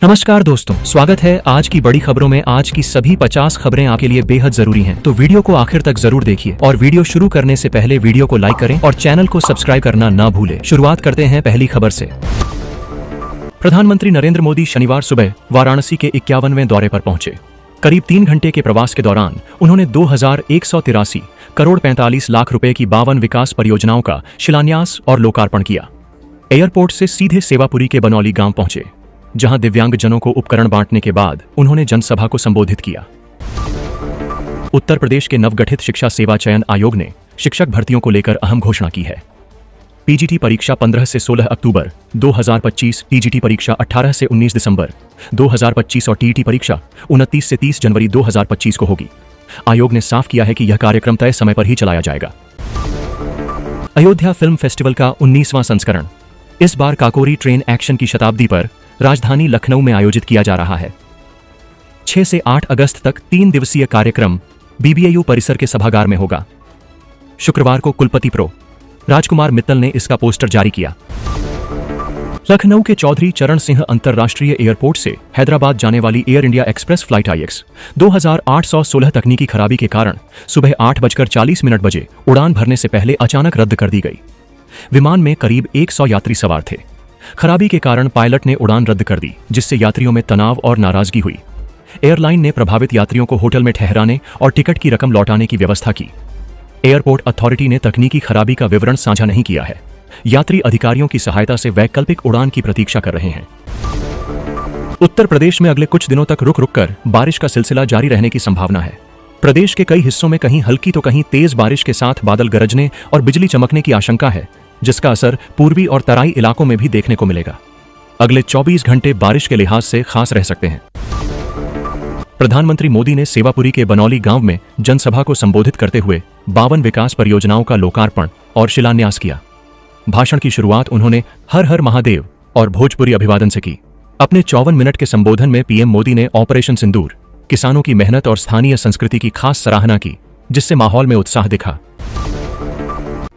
नमस्कार दोस्तों, स्वागत है आज की बड़ी खबरों में। आज की सभी 50 खबरें आपके लिए बेहद जरूरी हैं, तो वीडियो को आखिर तक जरूर देखिए। और वीडियो शुरू करने से पहले वीडियो को लाइक करें और चैनल को सब्सक्राइब करना ना भूलें। शुरुआत करते हैं पहली खबर से। प्रधानमंत्री नरेंद्र मोदी शनिवार सुबह वाराणसी के 51वें दौरे पर पहुंचे। करीब 3 घंटे के प्रवास के दौरान उन्होंने 2183 करोड़ 45 लाख रुपए की 52 विकास परियोजनाओं का शिलान्यास और लोकार्पण किया। एयरपोर्ट से सीधे सेवापुरी के बनौली गांव पहुंचे, जहां दिव्यांगजनों को उपकरण बांटने के बाद उन्होंने जनसभा को संबोधित किया। उत्तर प्रदेश के नवगठित शिक्षा सेवा चयन आयोग ने शिक्षक भर्तियों को लेकर अहम घोषणा की है। पीजीटी परीक्षा 15 से 16 अक्टूबर 2025, टीजीटी परीक्षा 18 से 19 दिसंबर 2025 और टीईटी परीक्षा 29 से 30 जनवरी 2025 को होगी। आयोग ने साफ किया है कि यह कार्यक्रम तय समय पर ही चलाया जाएगा। अयोध्या फिल्म फेस्टिवल का 19वां संस्करण इस बार काकोरी ट्रेन एक्शन की शताब्दी पर राजधानी लखनऊ में आयोजित किया जा रहा है। 6 से 8 अगस्त तक 3 दिवसीय कार्यक्रम बीबीएयू परिसर के सभागार में होगा। शुक्रवार को कुलपति प्रो राजकुमार मित्तल ने इसका पोस्टर जारी किया। लखनऊ के चौधरी चरण सिंह अंतरराष्ट्रीय एयरपोर्ट से हैदराबाद जाने वाली air India express flight IX 2816 तकनीकी खराबी के कारण सुबह 8:40 बजे उड़ान भरने से पहले अचानक रद्द कर दी गई। विमान में करीब 100 यात्री सवार थे। खराबी के कारण पायलट ने उड़ान रद्द कर दी, जिससे यात्रियों में तनाव और नाराजगी हुई। एयरलाइन ने प्रभावित यात्रियों को होटल में ठहराने और टिकट की रकम लौटाने की व्यवस्था की। एयरपोर्ट अथॉरिटी ने तकनीकी खराबी का विवरण साझा नहीं किया है। यात्री अधिकारियों की सहायता से वैकल्पिक उड़ान की प्रतीक्षा कर रहे हैं। उत्तर प्रदेश में अगले कुछ दिनों तक रुक रुक कर बारिश का सिलसिला जारी रहने की संभावना है। प्रदेश के कई हिस्सों में कहीं हल्की तो कहीं तेज बारिश के साथ बादल गरजने और बिजली चमकने की आशंका है, जिसका असर पूर्वी और तराई इलाकों में भी देखने को मिलेगा। अगले 24 घंटे बारिश के लिहाज से खास रह सकते हैं। प्रधानमंत्री मोदी ने सेवापुरी के बनौली गांव में जनसभा को संबोधित करते हुए 52 विकास परियोजनाओं का लोकार्पण और शिलान्यास किया। भाषण की शुरुआत उन्होंने हर हर महादेव और भोजपुरी अभिवादन से की। अपने 54 मिनट के संबोधन में पीएम मोदी ने ऑपरेशन सिंदूर, किसानों की मेहनत और स्थानीय संस्कृति की खास सराहना की, जिससे माहौल में उत्साह दिखा।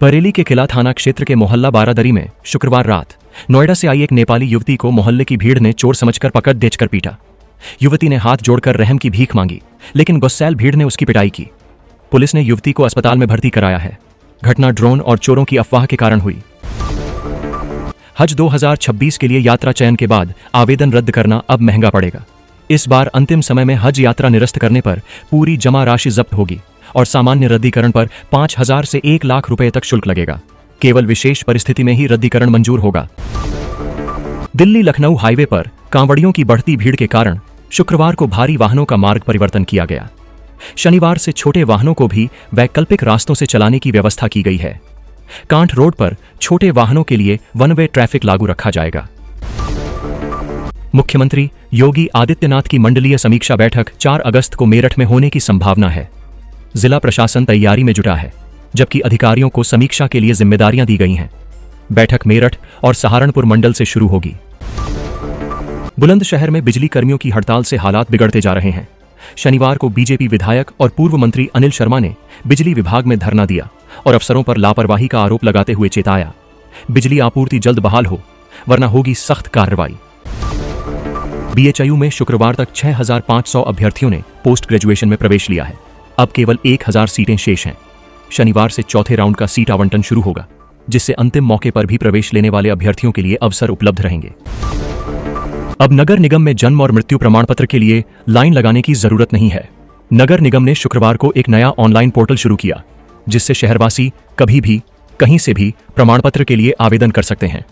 बरेली के किला थाना क्षेत्र के मोहल्ला बारादरी में शुक्रवार रात नोएडा से आई एक नेपाली युवती को मोहल्ले की भीड़ ने चोर समझकर पकड़ देकर पीटा। युवती ने हाथ जोड़कर रहम की भीख मांगी, लेकिन गुस्सैल भीड़ ने उसकी पिटाई की। पुलिस ने युवती को अस्पताल में भर्ती कराया है। घटना ड्रोन और चोरों की अफवाह के कारण हुई। हज 2026 के लिए यात्रा चयन के बाद आवेदन रद्द करना अब महंगा पड़ेगा। इस बार अंतिम समय में हज यात्रा निरस्त करने पर पूरी जमा राशि जब्त होगी और सामान्य रद्दीकरण पर 5000 से 1 लाख रुपए तक शुल्क लगेगा। केवल विशेष परिस्थिति में ही रद्दीकरण मंजूर होगा। दिल्ली लखनऊ हाईवे पर कांवड़ियों की बढ़ती भीड़ के कारण शुक्रवार को भारी वाहनों का मार्ग परिवर्तन किया गया। शनिवार से छोटे वाहनों को भी वैकल्पिक रास्तों से चलाने की व्यवस्था की गई है। कांठ रोड पर छोटे वाहनों के लिए वन वे ट्रैफिक लागू रखा जाएगा। मुख्यमंत्री योगी आदित्यनाथ की मंडलीय समीक्षा बैठक 4 अगस्त को मेरठ में होने की संभावना है। जिला प्रशासन तैयारी में जुटा है, जबकि अधिकारियों को समीक्षा के लिए जिम्मेदारियां दी गई हैं। बैठक मेरठ और सहारनपुर मंडल से शुरू होगी। बुलंदशहर में बिजली कर्मियों की हड़ताल से हालात बिगड़ते जा रहे हैं। शनिवार को बीजेपी विधायक और पूर्व मंत्री अनिल शर्मा ने बिजली विभाग में धरना दिया और अफसरों पर लापरवाही का आरोप लगाते हुए चेताया, बिजली आपूर्ति जल्द बहाल हो, वरना होगी सख्त कार्रवाई। बीएचयू में शुक्रवार तक 6500 अभ्यर्थियों ने पोस्ट ग्रेजुएशन में प्रवेश लिया है। अब केवल 1000 सीटें शेष हैं। शनिवार से चौथे राउंड का सीट आवंटन शुरू होगा, जिससे अंतिम मौके पर भी प्रवेश लेने वाले अभ्यर्थियों के लिए अवसर उपलब्ध रहेंगे। अब नगर निगम में जन्म और मृत्यु प्रमाण पत्र के लिए लाइन लगाने की जरूरत नहीं है। नगर निगम ने शुक्रवार को एक नया ऑनलाइन पोर्टल शुरू किया, जिससे शहरवासी कभी भी कहीं से भी प्रमाण पत्र के लिए आवेदन कर सकते हैं।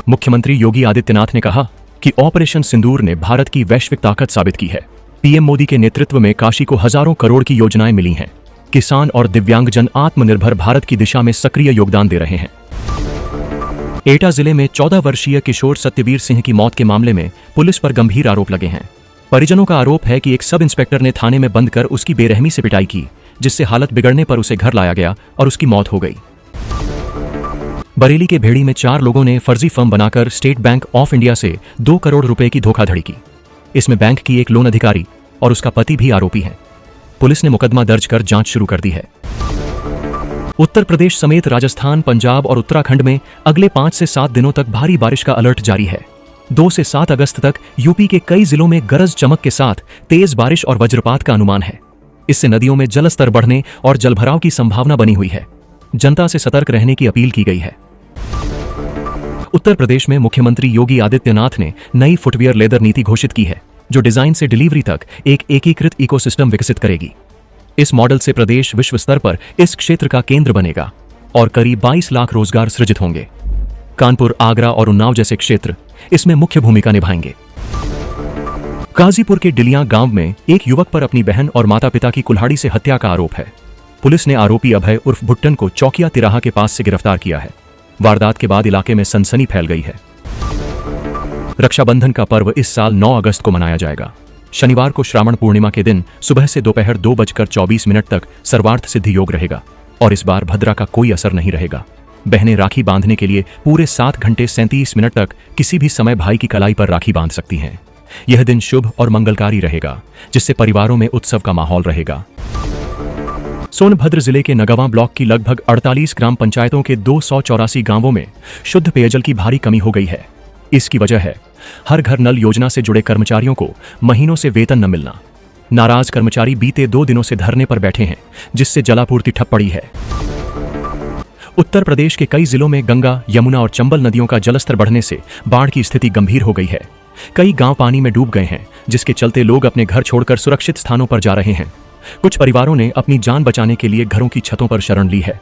मुख्यमंत्री योगी आदित्यनाथ ने कहा कि ऑपरेशन सिंदूर ने भारत की वैश्विक ताकत साबित की है। पीएम मोदी के नेतृत्व में काशी को हजारों करोड़ की योजनाएं मिली हैं। किसान और दिव्यांगजन आत्मनिर्भर भारत की दिशा में सक्रिय योगदान दे रहे हैं। एटा जिले में 14 वर्षीय किशोर सत्यवीर सिंह की मौत के मामले में पुलिस पर गंभीर आरोप लगे हैं। परिजनों का आरोप है कि एक सब इंस्पेक्टर ने थाने में बंद कर उसकी बेरहमी से पिटाई की, जिससे हालत बिगड़ने पर उसे घर लाया गया और उसकी मौत हो गई। बरेली के भेड़ी में 4 लोगों ने फर्जी फर्म बनाकर स्टेट बैंक ऑफ इंडिया से 2 करोड़ रुपए की धोखाधड़ी की। इसमें बैंक की एक लोन अधिकारी और उसका पति भी आरोपी है। पुलिस ने मुकदमा दर्ज कर जांच शुरू कर दी है। उत्तर प्रदेश समेत राजस्थान, पंजाब और उत्तराखंड में अगले 5 से 7 दिनों तक भारी बारिश का अलर्ट जारी है। 2 से 7 अगस्त तक यूपी के कई जिलों में गरज चमक के साथ तेज बारिश और वज्रपात का अनुमान है। इससे नदियों में जलस्तर बढ़ने और जलभराव की संभावना बनी हुई है। जनता से सतर्क रहने की अपील की गई है। उत्तर प्रदेश में मुख्यमंत्री योगी आदित्यनाथ ने नई फुटवियर लेदर नीति घोषित की है, जो डिजाइन से डिलीवरी तक एक एकीकृत इकोसिस्टम विकसित करेगी। इस मॉडल से प्रदेश विश्व स्तर पर इस क्षेत्र का केंद्र बनेगा और करीब 22 लाख रोजगार सृजित होंगे। कानपुर, आगरा और उन्नाव जैसे क्षेत्र इसमें मुख्य भूमिका निभाएंगे। गाजीपुर के डिलियां गांव में एक युवक पर अपनी बहन और माता पिता की कुल्हाड़ी से हत्या का आरोप है। पुलिस ने आरोपी अभय उर्फ भुट्टन को चौकिया तिराहा के पास से गिरफ्तार किया है। वारदात के बाद इलाके में सनसनी फैल गई है। रक्षाबंधन का पर्व इस साल 9 अगस्त को मनाया जाएगा। शनिवार को श्रावण पूर्णिमा के दिन सुबह से दोपहर 2:24 तक सर्वार्थ सिद्धि योग रहेगा और इस बार भद्रा का कोई असर नहीं रहेगा। बहनें राखी बांधने के लिए पूरे 7 घंटे 37 मिनट तक किसी भी समय भाई की कलाई पर राखी बांध सकती हैं। यह दिन शुभ और मंगलकारी रहेगा, जिससे परिवारों में उत्सव का माहौल रहेगा। सोनभद्र जिले के नगवां ब्लॉक की लगभग 48 ग्राम पंचायतों के 284 गांवों में शुद्ध पेयजल की भारी कमी हो गई है। इसकी वजह है हर घर नल योजना से जुड़े कर्मचारियों को महीनों से वेतन न मिलना। नाराज कर्मचारी बीते 2 दिनों से धरने पर बैठे हैं, जिससे जलापूर्ति ठप पड़ी है। उत्तर प्रदेश के कई जिलों में गंगा, यमुना और चंबल नदियों का जलस्तर बढ़ने से बाढ़ की स्थिति गंभीर हो गई है। कई गांव पानी में डूब गए हैं, जिसके चलते लोग अपने घर छोड़कर सुरक्षित स्थानों पर जा रहे हैं। कुछ परिवारों ने अपनी जान बचाने के लिए घरों की छतों पर शरण ली है।